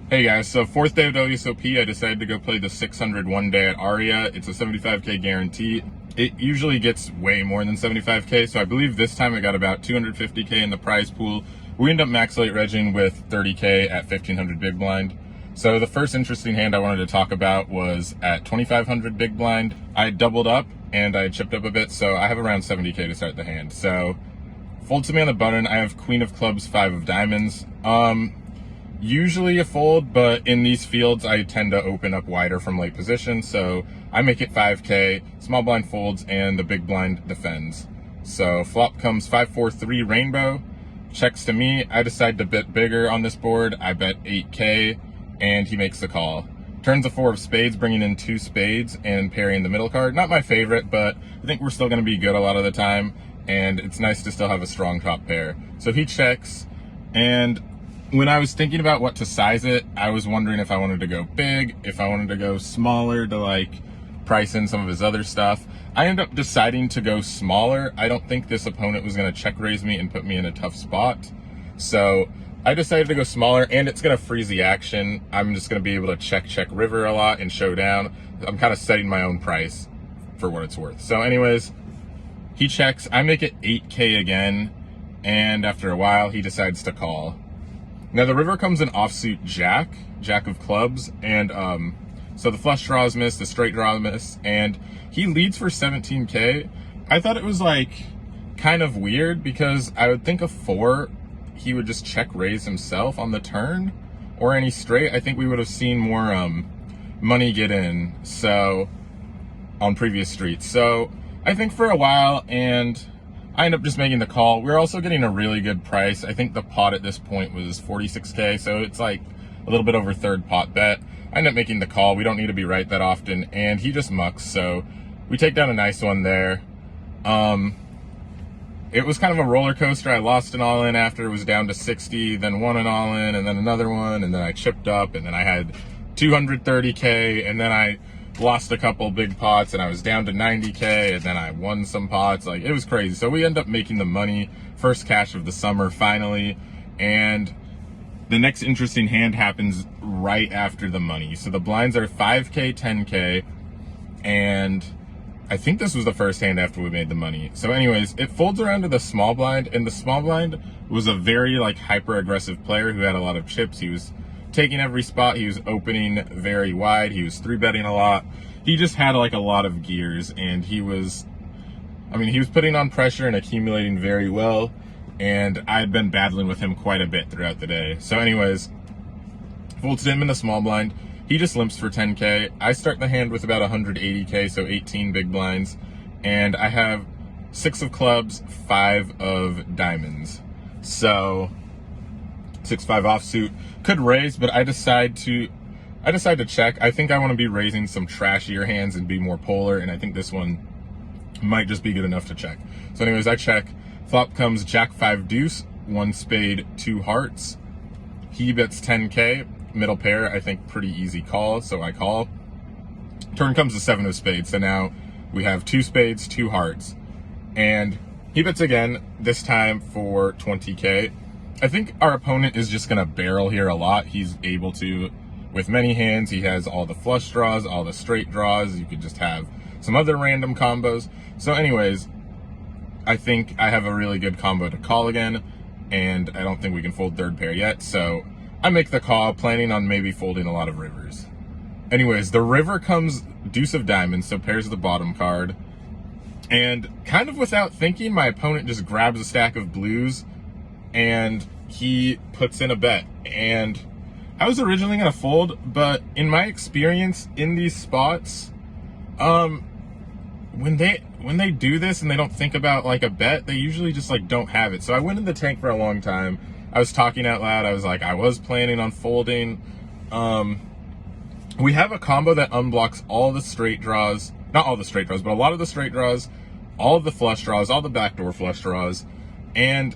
Hey guys, so fourth day of WSOP, I decided to go play the 600 one day at Aria. It's a 75k guarantee. It usually gets way more than 75k, so I believe this time I got about 250k in the prize pool. We ended up max late regging with 30k at 1500 big blind. So the first interesting hand I wanted to talk about was at 2500 big blind. I doubled up and I chipped up a bit, so I have around 70k to start the hand. So fold to me on the button. I have queen of clubs, 5 of diamonds. Usually a fold, but in these fields I tend to open up wider from late position, so I make it 5k, small blind folds, and the big blind defends. So flop comes 5-4-3 rainbow, checks to me. I decide to bet bigger on this board. I bet 8k, and he makes the call. Turns a 4 of spades, bringing in 2 spades and parrying the middle card. Not my favorite, but I think we're still going to be good a lot of the time, and it's nice to still have a strong top pair. So he checks, and when I was thinking about what to size it, I was wondering if I wanted to go big, if I wanted to go smaller to like price in some of his other stuff. I ended up deciding to go smaller. I don't think this opponent was going to check raise me and put me in a tough spot. So I decided to go smaller, and it's going to freeze the action. I'm just going to be able to check river a lot and showdown. I'm kind of setting my own price for what it's worth. So anyways, he checks. I make it 8k again, and after a while he decides to call. Now the river comes in offsuit jack of clubs, and so the flush draw is missed, the straight draw is missed, and he leads for 17k. I thought it was like kind of weird because I would think a 4 he would just check raise himself on the turn, or any straight. I think we would have seen more money get in so on previous streets. So I think for a while, and I end up just making the call. We're also getting a really good price. I think the pot at this point was 46k, so it's like a little bit over third pot bet. I end up making the call. We don't need to be right that often, and he just mucks, so we take down a nice one there. It was kind of a roller coaster. I lost an all-in after it was down to 60, then won an all-in, and then another one, and then I chipped up, and then I had 230k, and then I lost a couple big pots, and I was down to 90k, and then I won some pots. Like, it was crazy. So we end up making the money, first cash of the summer finally, and the next interesting hand happens right after the money. So the blinds are 5k, 10k, and I think this was the first hand after we made the money. So anyways, it folds around to the small blind, and the small blind was a very like hyper aggressive player who had a lot of chips. He was taking every spot, he was opening very wide, he was 3-betting a lot. He just had like a lot of gears, and he was putting on pressure and accumulating very well, and I had been battling with him quite a bit throughout the day. So anyways, folds him in the small blind. He just limps for 10k. I start the hand with about 180k, so 18 big blinds, and I have 6 of clubs, 5 of diamonds. So 6-5 offsuit, could raise, but I decide to check. I think I want to be raising some trashier hands and be more polar, and I think this one might just be good enough to check. So anyways, I check. Flop comes jack 5 deuce, 1 spade, 2 hearts. He bets 10k, middle pair, I think pretty easy call, so I call. Turn comes the 7 of spades, so now we have 2 spades, 2 hearts, and he bets again, this time for 20k. I think our opponent is just going to barrel here a lot. He's able to, with many hands. He has all the flush draws, all the straight draws. You could just have some other random combos. So anyways, I think I have a really good combo to call again, and I don't think we can fold third pair yet. So I make the call, planning on maybe folding a lot of rivers. Anyways, the river comes deuce of diamonds, so pairs the bottom card. And kind of without thinking, my opponent just grabs a stack of blues, and he puts in a bet. And I was originally going to fold, but in my experience in these spots, when they do this and they don't think about like a bet, they usually just like don't have it. So I went in the tank for a long time. I was talking out loud. I was like, I was planning on folding. We have a combo that unblocks all the straight draws, not all the straight draws, but a lot of the straight draws, all of the flush draws, all the backdoor flush draws, and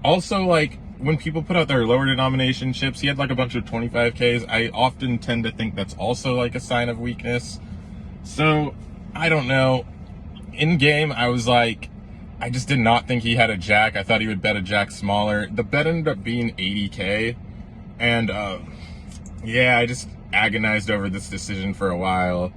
also, like, when people put out their lower denomination chips, he had like a bunch of 25Ks. I often tend to think that's also like a sign of weakness. So, I don't know. In game, I was like, I just did not think he had a jack. I thought he would bet a jack smaller. The bet ended up being 80K. And Yeah, I just agonized over this decision for a while,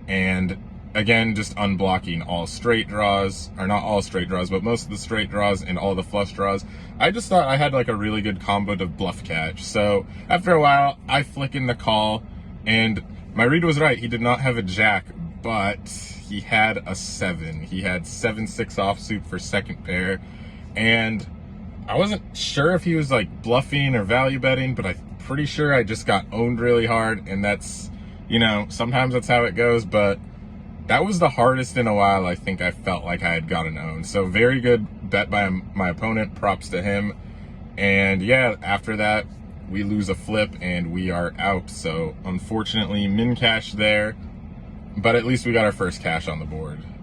and again, just unblocking all straight draws, or not all straight draws, but most of the straight draws and all the flush draws. I just thought I had like a really good combo to bluff catch. So after a while, I flick in the call, and my read was right. He did not have a jack, but he had a 7. He had 7-6 offsuit for second pair, and I wasn't sure if he was like bluffing or value betting, but I'm pretty sure I just got owned really hard, and that's, sometimes that's how it goes, but that was the hardest in a while I think I felt like I had gotten owned. So very good bet by my opponent, props to him. And yeah, after that, we lose a flip and we are out. So unfortunately, min cash there, but at least we got our first cash on the board.